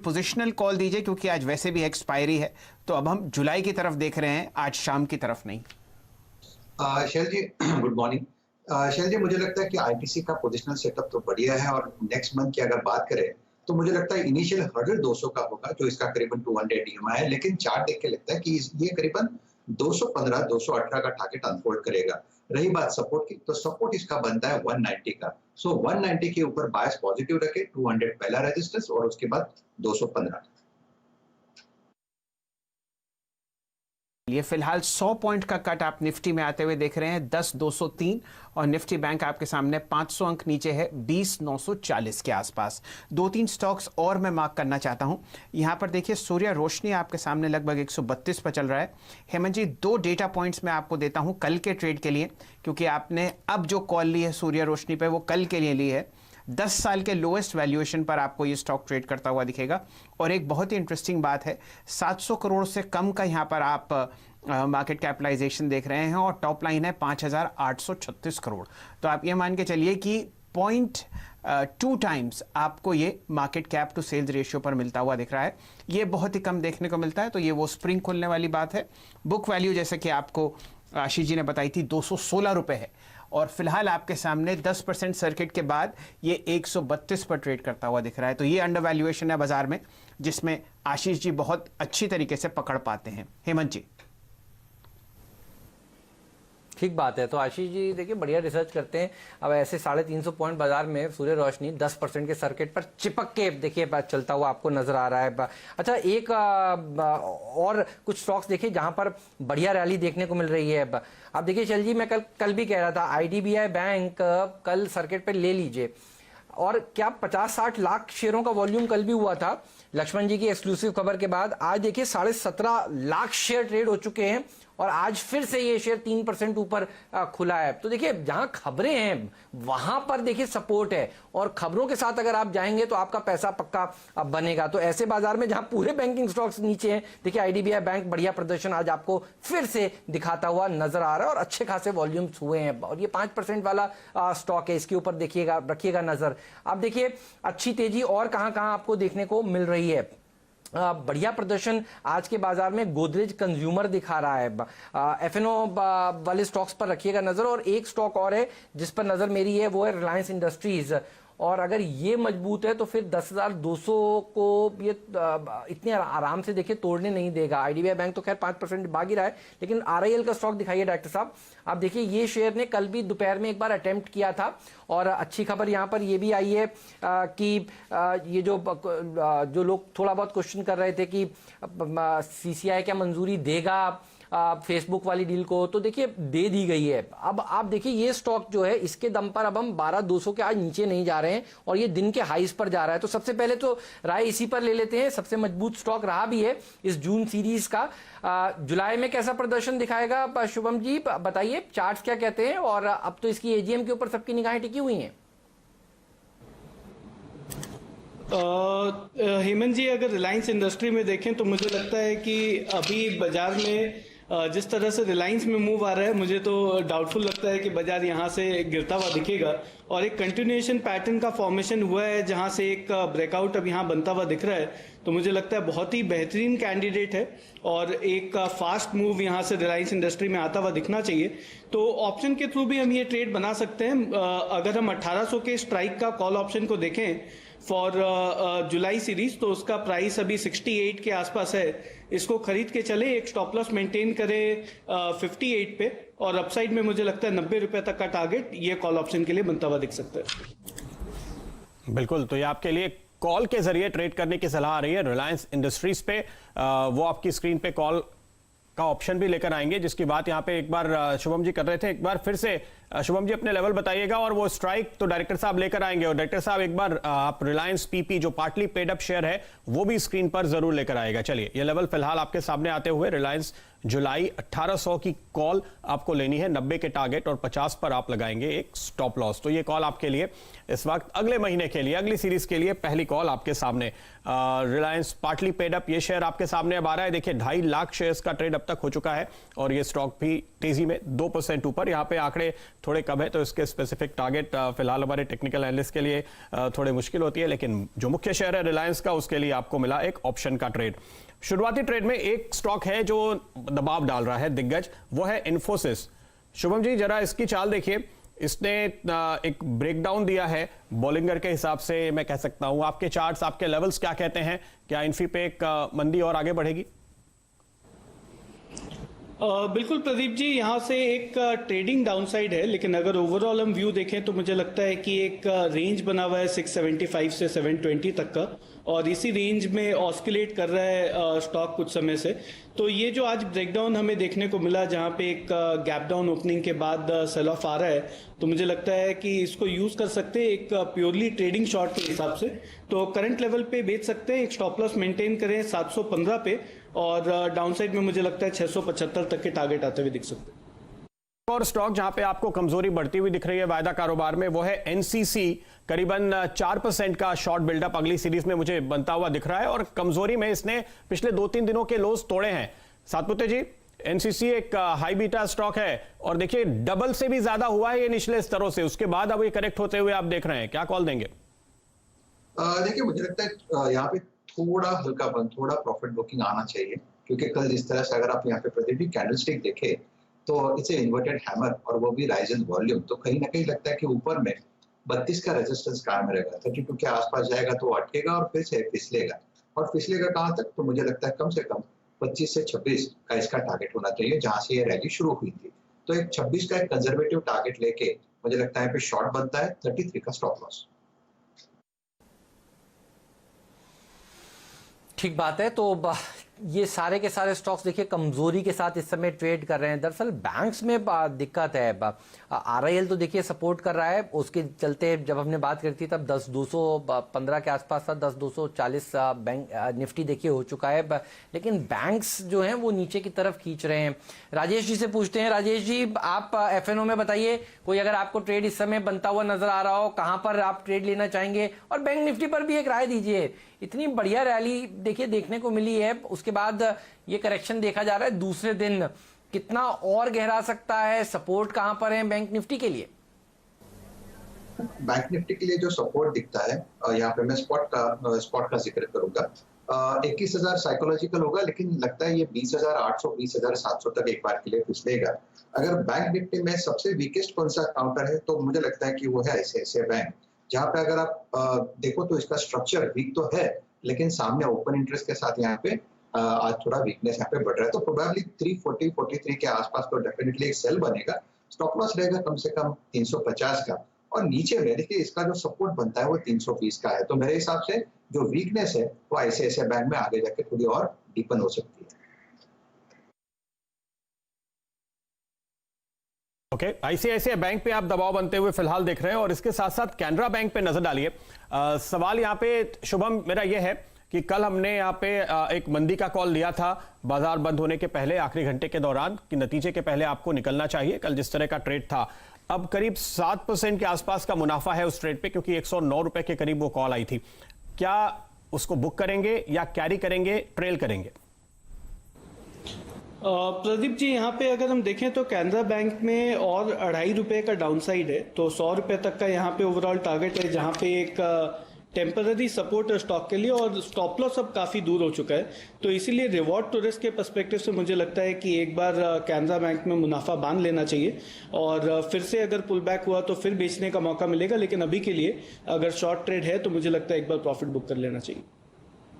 Positional call दीजिए क्योंकि आज वैसे भी एक्सपायरी है, तो अब हम जुलाई की तरफ देख रहे हैं, आज शाम की तरफ नहीं। शैल जी गुड मॉर्निंग। शैल जी, मुझे लगता है कि आईटीसी का पोजिशनल सेटअप तो बढ़िया है और नेक्स्ट मंथ की अगर बात करें तो मुझे लगता है इनिशियल हर्डल 200 का होगा, जो इसका करीबन 200 ईएमआई है, लेकिन चार्ट देख के लगता है कि ये करीबन 215 218 का टारगेट अनफोल्ड करेगा। रही बात सपोर्ट की, तो सपोर्ट इसका बनता है 190 का। सो 190 के ऊपर बायस पॉजिटिव रखे, 200 पहला रेजिस्टेंस और उसके बाद 215। ये फिलहाल 100 पॉइंट का कट आप निफ्टी में आते हुए देख रहे हैं, 10,203, और निफ्टी बैंक आपके सामने 500 अंक नीचे है, 20,940 के आसपास। 2-3 स्टॉक्स और मैं मार्क करना चाहता हूं। यहां पर देखिए सूर्य रोशनी आपके सामने लगभग 132 पर चल रहा है। हेमंत जी, 2 डेटा पॉइंट्स मैं आपको देता हूं कल के ट्रेड के लिए, क्योंकि आपने अब जो कॉल ली है सूर्य रोशनी पे वो कल के लिए ली है। 10 साल के लोएस्ट वैल्यूएशन पर आपको ये स्टॉक ट्रेड करता हुआ दिखेगा। और एक बहुत ही इंटरेस्टिंग बात है, 700 करोड़ से कम का यहाँ पर आप मार्केट कैपिटलाइजेशन देख रहे हैं और टॉप लाइन है 5,836 करोड़। तो आप ये मान के चलिए कि 0.2 टाइम्स आपको ये market cap to sales ratio पर मिलता हुआ दिख रहा है। ये बहुत ही कम देखने को मिलता है, तो ये वो स्प्रिंग खुलने वाली बात है। बुक वैल्यू जैसे कि आपको आशीष जी ने बताई थी 216 रुपए है, और फिलहाल आपके सामने 10% सर्किट के बाद ये 132 पर ट्रेड करता हुआ दिख रहा है। तो ये अंडर वैल्यूएशन है बाजार में, जिसमें आशीष जी बहुत अच्छी तरीके से पकड़ पाते हैं। हेमंत जी, ठीक बात है। तो आशीष जी देखिए बढ़िया रिसर्च करते हैं। अब ऐसे 350 पॉइंट बाजार में सूर्य रोशनी 10% के सर्किट पर चिपक के देखिए चलता हुआ आपको नजर आ रहा है। अच्छा, एक और कुछ स्टॉक्स देखिए जहां पर बढ़िया रैली देखने को मिल रही है। अब देखिए चल जी, मैं कल भी कह रहा था आईडीबीआई बैंक कल सर्किट पर ले लीजिए, और क्या 50-60 लाख शेयरों का वॉल्यूम कल भी हुआ था लक्ष्मण जी की एक्सक्लूसिव खबर के बाद। आज देखिए 17.5 लाख शेयर ट्रेड हो चुके हैं, और आज फिर से ये शेयर 3% ऊपर खुला है। तो देखिए जहां खबरें हैं वहां पर देखिए सपोर्ट है, और खबरों के साथ अगर आप जाएंगे तो आपका पैसा पक्का बनेगा। तो ऐसे बाजार में जहां पूरे बैंकिंग स्टॉक्स नीचे हैं, देखिए आईडीबीआई बैंक बढ़िया प्रदर्शन आज आपको फिर से दिखाता हुआ नजर आ रहा है, और अच्छे खासे वॉल्यूम्स हुए हैं, और ये 5% वाला स्टॉक है, इसके ऊपर देखिएगा, रखिएगा नजर। अब देखिए अच्छी तेजी और कहां कहां आपको देखने को मिल रही है। बढ़िया प्रदर्शन आज के बाजार में गोदरेज कंज्यूमर दिखा रहा है। एफएनओ वाले स्टॉक्स पर रखिएगा नजर, और एक स्टॉक और है जिस पर नजर मेरी है, वो है रिलायंस इंडस्ट्रीज। और अगर ये मजबूत है तो फिर 10,200 को ये इतने आराम से देखिए तोड़ने नहीं देगा। आईडीबीआई बैंक तो खैर 5% भाग ही रहा है, लेकिन आरआईएल का स्टॉक दिखाइए डॉक्टर साहब। आप देखिए ये शेयर ने कल भी दोपहर में एक बार अटेम्प्ट किया था, और अच्छी खबर यहाँ पर ये भी आई है कि ये जो लोग थोड़ा बहुत क्वेश्चन कर रहे थे कि सीसीआई क्या मंजूरी देगा फेसबुक वाली डील को, तो देखिए दे दी गई है। अब आप देखिए ये स्टॉक जो है, इसके दम पर अब हम 12,200 के आज नीचे नहीं जा रहे हैं, और ये दिन के हाईज पर जा रहा है। तो सबसे पहले तो राय इसी पर ले लेते हैं। सबसे मजबूत स्टॉक रहा भी है इस जून सीरीज का। जुलाई में कैसा प्रदर्शन दिखाएगा शुभम जी, बताइए चार्ट्स क्या कहते हैं, और अब तो इसकी एजीएम के ऊपर सबकी निगाहें टिकी हुई हैं। हेमंत जी, अगर रिलायंस इंडस्ट्री में देखें तो मुझे लगता है कि अभी बाजार में जिस तरह से रिलायंस में मूव आ रहा है, मुझे तो डाउटफुल लगता है कि बाजार यहाँ से गिरता हुआ दिखेगा, और एक कंटिन्यूएशन पैटर्न का फॉर्मेशन हुआ है जहाँ से एक ब्रेकआउट अब यहाँ बनता हुआ दिख रहा है। तो मुझे लगता है बहुत ही बेहतरीन कैंडिडेट है, और एक फास्ट मूव यहाँ से रिलायंस इंडस्ट्री में आता हुआ दिखना चाहिए। तो ऑप्शन के थ्रू भी हम ये ट्रेड बना सकते हैं। अगर हम 1800 के स्ट्राइक का कॉल ऑप्शन को देखें फॉर जुलाई सीरीज, तो उसका प्राइस अभी 68 के आसपास है। इसको खरीद के चले, एक स्टॉप लॉस मेंटेन करें 58 पे, और अपसाइड में मुझे लगता है 90 रुपए तक का टारगेट ये कॉल ऑप्शन के लिए बनता हुआ दिख सकता है। बिल्कुल, तो ये आपके लिए कॉल के जरिए ट्रेड करने की सलाह आ रही है रिलायंस इंडस्ट्रीज पे। वो आपकी स्क्रीन पे कॉल का ऑप्शन भी लेकर आएंगे, जिसकी बात यहां पे एक बार शुभम जी कर रहे थे। एक बार फिर से शुभम जी अपने लेवल बताइएगा, और वो स्ट्राइक तो डायरेक्टर साहब लेकर आएंगे। और डायरेक्टर साहब एक बार आप रिलायंस पीपी जो पार्टली पेड अप शेयर है वो भी स्क्रीन पर जरूर लेकर आएगा। चलिए, ये लेवल फिलहाल आपके सामने आते हुए रिलायंस जुलाई 1800 की कॉल आपको लेनी है, 90 के टारगेट और 50 पर आप लगाएंगे एक स्टॉप लॉस। तो ये कॉल आपके लिए इस वक्त अगले महीने के लिए, अगली सीरीज के लिए पहली कॉल आपके सामने। रिलायंस पार्टली पेड अप, ये शेयर आपके सामने अब आ रहा है। देखिए 2.5 लाख शेयर्स का ट्रेड अब तक हो चुका है और ये स्टॉक भी तेजी में 2% ऊपर। यहाँ पे आंकड़े थोड़े कम है तो इसके स्पेसिफिक टारगेट फिलहाल हमारे टेक्निकल एनालिस्ट के लिए थोड़ी मुश्किल होती है, लेकिन जो मुख्य शेयर है रिलायंस का, उसके लिए आपको मिला एक ऑप्शन का ट्रेड। शुरुआती ट्रेड में एक स्टॉक है जो दबाव डाल रहा है, दिग्गज, वो है इन्फोसिस। शुभम जी जरा इसकी चाल देखिए, इसने एक ब्रेकडाउन दिया है बॉलिंगर के हिसाब से, मैं कह सकता हूं। आपके चार्ट्स, आपके लेवल्स क्या कहते हैं? क्या इन्फी पे एक मंदी और आगे बढ़ेगी? बिल्कुल प्रदीप जी, यहाँ से एक ट्रेडिंग डाउनसाइड है, लेकिन अगर ओवरऑल हम व्यू देखें तो मुझे लगता है कि एक रेंज बना हुआ है 675 से 720 तक का, और इसी रेंज में ऑस्किलेट कर रहा है स्टॉक कुछ समय से। तो ये जो आज ब्रेकडाउन हमें देखने को मिला, जहाँ पे एक गैप डाउन ओपनिंग के बाद सेल ऑफ आ रहा है, तो मुझे लगता है कि इसको यूज कर सकते हैं एक प्योरली ट्रेडिंग शॉर्ट के हिसाब से। तो करंट लेवल पे बेच सकते हैं, एक स्टॉप लॉस मेंटेन करें 715 पे, और डाउनसाइड में मुझे लगता है 675 तक के टारगेट आते हुए दिख सकते हैं। और स्टॉक जहां पे आपको कमजोरी बढ़ती हुई दिख रही है वायदा कारोबार में, वो है एनसीसी। करीबन 4% का शॉर्ट बिल्डअप अगली सीरीज में मुझे बनता हुआ दिख रहा है, और कमजोरी में इसने पिछले 2-3 दिनों के लोज तोड़े हैं। सातपुते जी, एनसीसी एक हाई बीटा स्टॉक है और देखिए डबल से भी ज्यादा हुआ है ये निचले स्तरों से, उसके बाद अब ये करेक्ट होते हुए आप देख रहे हैं, क्या कॉल देंगे? देखिए मुझे लगता है यहाँ पे थोड़ा हल्कापन, थोड़ा प्रॉफिट बुकिंग आना चाहिए, क्योंकि कल जिस तरह से अगर आप यहाँ पे प्रदीप कैंडलस्टिक देखे तो इट्स इन्वर्टेड हैमर, और वो भी राइज इन वॉल्यूम, तो कहीं ना कहीं लगता है कि ऊपर में 32 का रेजिस्टेंस कायम रहेगा, 32 के आसपास जाएगा तो अटकेगा और फिर से फिसलेगा, और फिसलेगा कहाँ तक? तो मुझे लगता है कम से कम 25 से 26 का इसका टारगेट होना चाहिए, जहां से ये रैली शुरू हुई थी। तो एक 26 का एक कंजर्वेटिव टारगेट लेके मुझे लगता है पे शॉर्ट बनता है, 33 का स्टॉप लॉस। ठीक बात है। तो ये सारे के सारे स्टॉक्स देखिए कमजोरी के साथ इस समय ट्रेड कर रहे हैं। दरअसल बैंक्स में दिक्कत है। आरआईएल तो देखिए सपोर्ट कर रहा है, उसके चलते जब हमने बात करी थी तब 10,215 के आसपास था, 10,240 बैंक निफ्टी देखिए हो चुका है, लेकिन बैंक्स जो हैं वो नीचे की तरफ खींच रहे हैं। राजेश जी से पूछते हैं। राजेश जी, आप एफएनओ में बताइए, कोई अगर आपको ट्रेड इस समय बनता हुआ नजर आ रहा हो, कहां पर आप ट्रेड लेना चाहेंगे, और बैंक निफ्टी पर भी एक राय दीजिए। इतनी बढ़िया रैली देखिए देखने को मिली है, उसके बाद ये करेक्शन देखा जा रहा है दूसरे दिन, कितना और गहरा सकता है? सपोर्ट कहां पर है बैंक निफ्टी के लिए? बैंक निफ्टी के लिए जो सपोर्ट दिखता है, यहाँ पे मैं स्पॉट का जिक्र करूंगा। 21,000 साइकोलॉजिकल होगा, लेकिन लगता है ये 20,800 20,700 तक एक बार के लिए फिसलेगा। अगर बैंक निफ्टी में सबसे वीकेस्ट कौन सा काउंटर है, तो मुझे लगता है कि वो है आईसीआईसीआई बैंक, जहाँ पे अगर आप देखो तो इसका स्ट्रक्चर वीक तो है, लेकिन सामने ओपन इंटरेस्ट के साथ यहाँ पे आज थोड़ा वीकनेस यहाँ पे बढ़ रहा है, तो प्रोबेबली 340-43 के आसपास तो डेफिनेटली एक सेल बनेगा। स्टॉप लॉस रहेगा कम से कम 350 का, और नीचे में देखिए इसका जो सपोर्ट बनता है वो 320 का है। तो मेरे हिसाब से जो वीकनेस है वो आईसीआईसीआई बैंक में आगे जाके थोड़ी और डीपन हो सकती है। ओके, आईसीआईसीआई बैंक पे आप दबाव बनते हुए फिलहाल देख रहे हैं, और इसके साथ साथ कैनरा बैंक पे नजर डालिए। सवाल यहाँ पे शुभम मेरा ये है कि कल हमने यहाँ पे एक मंदी का कॉल लिया था बाजार बंद होने के पहले, आखिरी घंटे के दौरान, कि नतीजे के पहले आपको निकलना चाहिए। कल जिस तरह का ट्रेड था, अब करीब 7% के आसपास का मुनाफा है उस ट्रेड पे, क्योंकि 109 रुपए के करीब वो कॉल आई थी। क्या उसको बुक करेंगे या कैरी करेंगे, ट्रेल करेंगे? प्रदीप जी, यहाँ पे अगर हम देखें तो कैनरा बैंक में और 2.5 रुपए का डाउनसाइड है, तो 100 रुपए तक का यहाँ पे ओवरऑल टारगेट है, जहाँ पे एक टेम्पररी सपोर्ट है स्टॉक के लिए, और स्टॉप लॉस अब काफी दूर हो चुका है। तो इसीलिए रिवॉर्ड टू रिस्क के पर्सपेक्टिव से मुझे लगता है कि एक बार कैनरा बैंक में मुनाफा बांध लेना चाहिए, और फिर से अगर पुल बैक हुआ तो फिर बेचने का मौका मिलेगा, लेकिन अभी के लिए अगर शॉर्ट ट्रेड है तो मुझे लगता है एक बार प्रॉफिट बुक कर लेना चाहिए।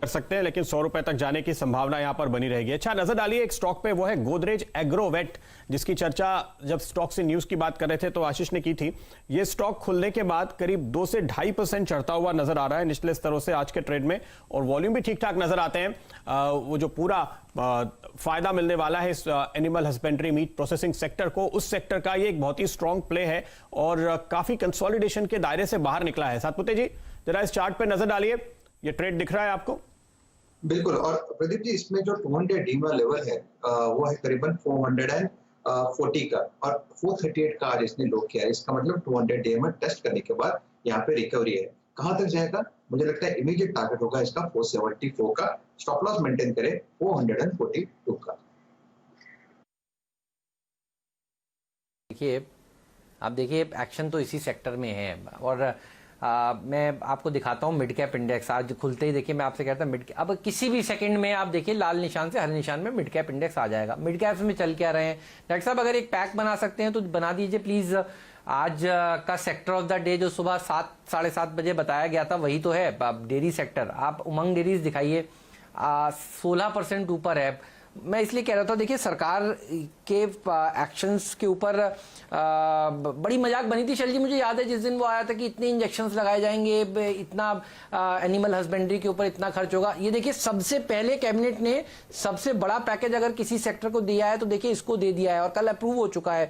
कर सकते हैं, लेकिन 100 रुपए तक जाने की संभावना यहां पर बनी रहेगी। अच्छा, नजर डालिए एक स्टॉक पे, वो है गोदरेज एग्रोवेट, जिसकी चर्चा जब स्टॉक से न्यूज की बात कर रहे थे तो आशीष ने की थी। ये स्टॉक खुलने के बाद करीब 2 से 2.5% चढ़ता हुआ नजर आ रहा है निचले स्तरों से आज के ट्रेड में, और वॉल्यूम भी ठीक ठाक नजर आते हैं। वो जो पूरा फायदा मिलने वाला है इस animal husbandry meat processing sector को, उस सेक्टर का ये एक बहुत ही स्ट्रॉन्ग प्ले है और काफी कंसोलिडेशन के दायरे से बाहर निकला है। सातपुते जी, जरा इस चार्ट पे नजर डालिए, ये ट्रेड दिख रहा है आपको? बिल्कुल। और प्रदीप जी, इसमें जो 200 डीमा लेवल है वो है करीबन 440 का, और 438 का आज इसने लो किया है। इसका मतलब 200 डीमा टेस्ट करने के बाद यहाँ पे रिकवरी है। कहां तक जाएगा? मुझे लगता है इमीडिएट टारगेट होगा इसका 474 का। स्टॉप लॉस मेंटेन करे 442 का। देखिए, आप देखिए एक्शन तो इसी सेक्टर में है। और मैं आपको दिखाता हूँ मिड कैप इंडेक्स। आज खुलते ही देखिए मैं आपसे कहता हूँ अब किसी भी सेकंड में आप देखिए लाल निशान से हरे निशान में मिड कैप इंडेक्स आ जाएगा। मिड कैप्स में चल क्या रहे हैं डॉक्टर साहब? अगर एक पैक बना सकते हैं तो बना दीजिए प्लीज। आज का सेक्टर ऑफ द डे जो सुबह 7 साढ़े 7 बजे बताया गया था वही तो है डेयरी सेक्टर। आप उमंग डेयरीज दिखाइए, 16% ऊपर है। मैं इसलिए कह रहा था, देखिए सरकार के एक्शंस के ऊपर बड़ी मजाक बनी थी शैल जी। मुझे याद है जिस दिन वो आया था कि इतने इंजेक्शंस लगाए जाएंगे, इतना एनिमल हस्बेंड्री के ऊपर इतना खर्च होगा। ये देखिए सबसे पहले कैबिनेट ने सबसे बड़ा पैकेज अगर किसी सेक्टर को दिया है तो देखिए इसको दे दिया है और कल अप्रूव हो चुका है।